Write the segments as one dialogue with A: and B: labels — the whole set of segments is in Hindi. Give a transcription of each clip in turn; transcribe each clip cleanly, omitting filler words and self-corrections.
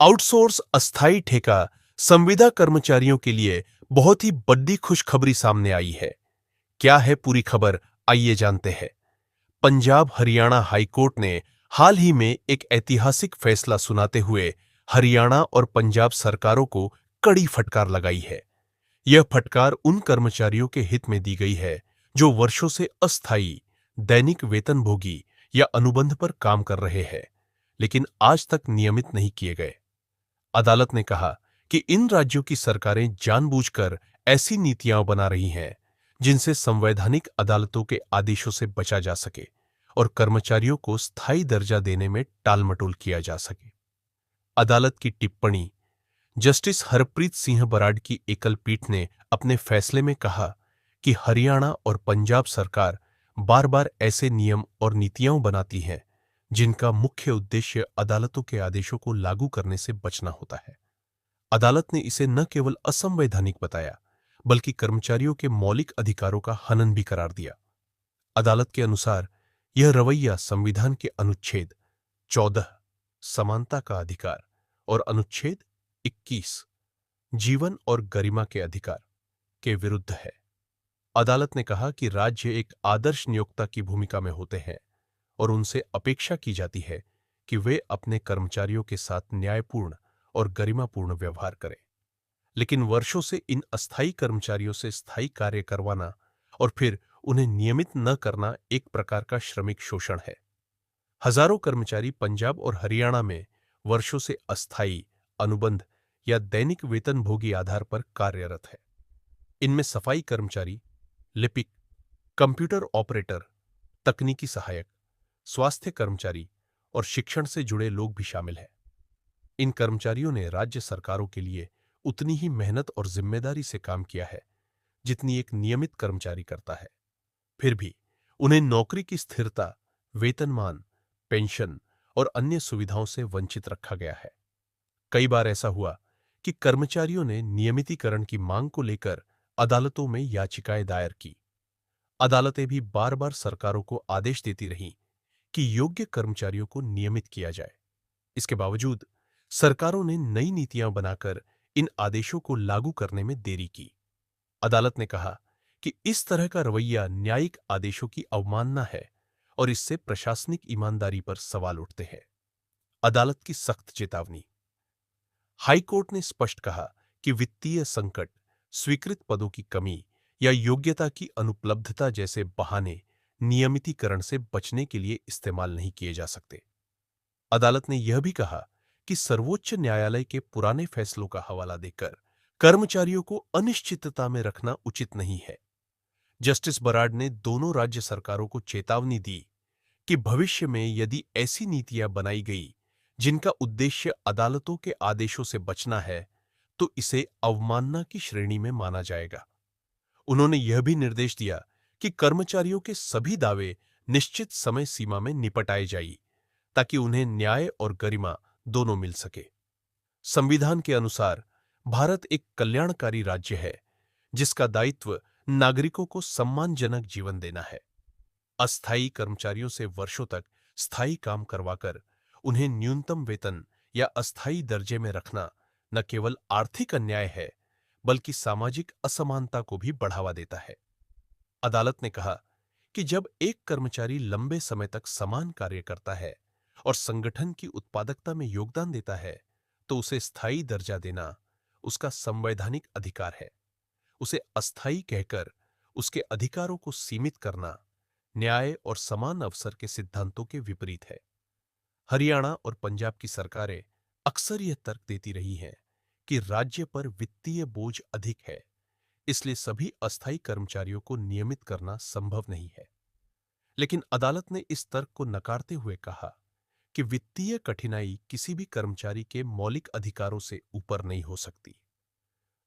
A: आउटसोर्स अस्थायी ठेका संविदा कर्मचारियों के लिए बहुत ही बड़ी खुशखबरी सामने आई है। क्या है पूरी खबर, आइए जानते हैं। पंजाब हरियाणा हाईकोर्ट ने हाल ही में एक ऐतिहासिक फैसला सुनाते हुए हरियाणा और पंजाब सरकारों को कड़ी फटकार लगाई है। यह फटकार उन कर्मचारियों के हित में दी गई है जो वर्षों से अस्थायी, दैनिक वेतनभोगी या अनुबंध पर काम कर रहे हैं, लेकिन आज तक नियमित नहीं किए गए। अदालत ने कहा कि इन राज्यों की सरकारें जानबूझकर ऐसी नीतियां बना रही हैं जिनसे संवैधानिक अदालतों के आदेशों से बचा जा सके और कर्मचारियों को स्थायी दर्जा देने में टालमटोल किया जा सके। अदालत की टिप्पणी। जस्टिस हरप्रीत सिंह बराड़ की एकल पीठ ने अपने फैसले में कहा कि हरियाणा और पंजाब सरकार बार बार ऐसे नियम और नीतियां बनाती हैं जिनका मुख्य उद्देश्य अदालतों के आदेशों को लागू करने से बचना होता है। अदालत ने इसे न केवल असंवैधानिक बताया, बल्कि कर्मचारियों के मौलिक अधिकारों का हनन भी करार दिया। अदालत के अनुसार यह रवैया संविधान के अनुच्छेद 14 समानता का अधिकार और अनुच्छेद 21 जीवन और गरिमा के अधिकार के विरुद्ध है। अदालत ने कहा कि राज्य एक आदर्श नियोक्ता की भूमिका में होते हैं और उनसे अपेक्षा की जाती है कि वे अपने कर्मचारियों के साथ न्यायपूर्ण और गरिमापूर्ण व्यवहार करें। लेकिन वर्षों से इन अस्थायी कर्मचारियों से स्थायी कार्य करवाना और फिर उन्हें नियमित न करना एक प्रकार का श्रमिक शोषण है। हजारों कर्मचारी पंजाब और हरियाणा में वर्षों से अस्थायी, अनुबंध या दैनिक वेतनभोगी आधार पर कार्यरत है। इनमें सफाई कर्मचारी, लिपिक, कंप्यूटर ऑपरेटर, तकनीकी सहायक, स्वास्थ्य कर्मचारी और शिक्षण से जुड़े लोग भी शामिल हैं। इन कर्मचारियों ने राज्य सरकारों के लिए उतनी ही मेहनत और जिम्मेदारी से काम किया है जितनी एक नियमित कर्मचारी करता है। फिर भी उन्हें नौकरी की स्थिरता, वेतनमान, पेंशन और अन्य सुविधाओं से वंचित रखा गया है। कई बार ऐसा हुआ कि कर्मचारियों ने नियमितीकरण की मांग को लेकर अदालतों में याचिकाएं दायर की। अदालतें भी बार बार सरकारों को आदेश देती रहीं कि योग्य कर्मचारियों को नियमित किया जाए। इसके बावजूद सरकारों ने नई नीतियां बनाकर इन आदेशों को लागू करने में देरी की। अदालत ने कहा कि इस तरह का रवैया न्यायिक आदेशों की अवमानना है और इससे प्रशासनिक ईमानदारी पर सवाल उठते हैं। अदालत की सख्त चेतावनी। हाईकोर्ट ने स्पष्ट कहा कि वित्तीय संकट, स्वीकृत पदों की कमी या योग्यता की अनुपलब्धता जैसे बहाने नियमितीकरण से बचने के लिए इस्तेमाल नहीं किए जा सकते। अदालत ने यह भी कहा कि सर्वोच्च न्यायालय के पुराने फैसलों का हवाला देकर कर्मचारियों को अनिश्चितता में रखना उचित नहीं है। जस्टिस बराड़ ने दोनों राज्य सरकारों को चेतावनी दी कि भविष्य में यदि ऐसी नीतियां बनाई गई जिनका उद्देश्य अदालतों के आदेशों से बचना है, तो इसे अवमानना की श्रेणी में माना जाएगा। उन्होंने यह भी निर्देश दिया कि कर्मचारियों के सभी दावे निश्चित समय सीमा में निपटाए जाएं, ताकि उन्हें न्याय और गरिमा दोनों मिल सके। संविधान के अनुसार भारत एक कल्याणकारी राज्य है जिसका दायित्व नागरिकों को सम्मानजनक जीवन देना है। अस्थायी कर्मचारियों से वर्षों तक स्थायी काम करवाकर उन्हें न्यूनतम वेतन या अस्थायी दर्जे में रखना न केवल आर्थिक अन्याय है, बल्कि सामाजिक असमानता को भी बढ़ावा देता है। अदालत ने कहा कि जब एक कर्मचारी लंबे समय तक समान कार्य करता है और संगठन की उत्पादकता में योगदान देता है, तो उसे स्थायी दर्जा देना उसका संवैधानिक अधिकार है। उसे अस्थायी कहकर उसके अधिकारों को सीमित करना न्याय और समान अवसर के सिद्धांतों के विपरीत है। हरियाणा और पंजाब की सरकारें अक्सर यह तर्क देती रही हैं कि राज्य पर वित्तीय बोझ अधिक है, इसलिए सभी अस्थायी कर्मचारियों को नियमित करना संभव नहीं है। लेकिन अदालत ने इस तर्क को नकारते हुए कहा कि वित्तीय कठिनाई किसी भी कर्मचारी के मौलिक अधिकारों से ऊपर नहीं हो सकती।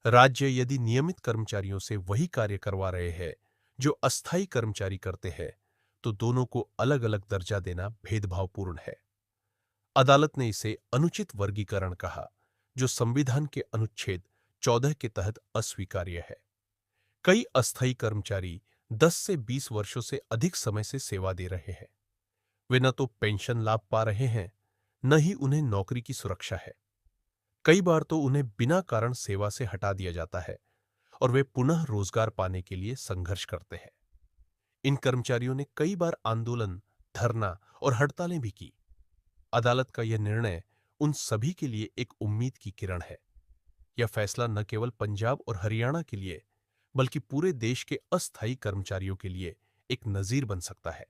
A: राज्य यदि नियमित कर्मचारियों से वही कार्य करवा रहे हैं जो अस्थायी कर्मचारी करते हैं, तो दोनों को अलग अलग दर्जा देना भेदभावपूर्ण है। अदालत ने इसे अनुचित वर्गीकरण कहा, जो संविधान के अनुच्छेद 14 के तहत अस्वीकार्य है। कई अस्थायी कर्मचारी 10 से 20 वर्षों से अधिक समय से सेवा दे रहे हैं। वे न तो पेंशन लाभ पा रहे हैं, न ही उन्हें नौकरी की सुरक्षा है। कई बार तो उन्हें बिना कारण सेवा से हटा दिया जाता है और वे पुनः रोजगार पाने के लिए संघर्ष करते हैं। इन कर्मचारियों ने कई बार आंदोलन, धरना और हड़तालें भी की। अदालत का यह निर्णय उन सभी के लिए एक उम्मीद की किरण है। यह फैसला न केवल पंजाब और हरियाणा के लिए बल्कि पूरे देश के अस्थायी कर्मचारियों के लिए एक नजीर बन सकता है।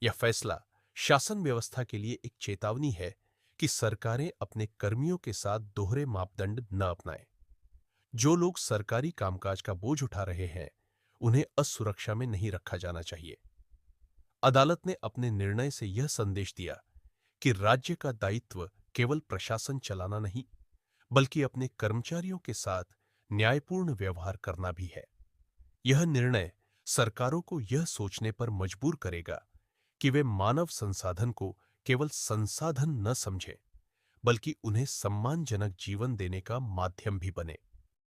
A: यह फैसला शासन व्यवस्था के लिए एक चेतावनी है कि सरकारें अपने कर्मियों के साथ दोहरे मापदंड न अपनाएं। जो लोग सरकारी कामकाज का बोझ उठा रहे हैं, उन्हें असुरक्षा में नहीं रखा जाना चाहिए। अदालत ने अपने निर्णय से यह संदेश दिया कि राज्य का दायित्व केवल प्रशासन चलाना नहीं, बल्कि अपने कर्मचारियों के साथ न्यायपूर्ण व्यवहार करना भी है। यह निर्णय सरकारों को यह सोचने पर मजबूर करेगा कि वे मानव संसाधन को केवल संसाधन न समझें, बल्कि उन्हें सम्मानजनक जीवन देने का माध्यम भी बने।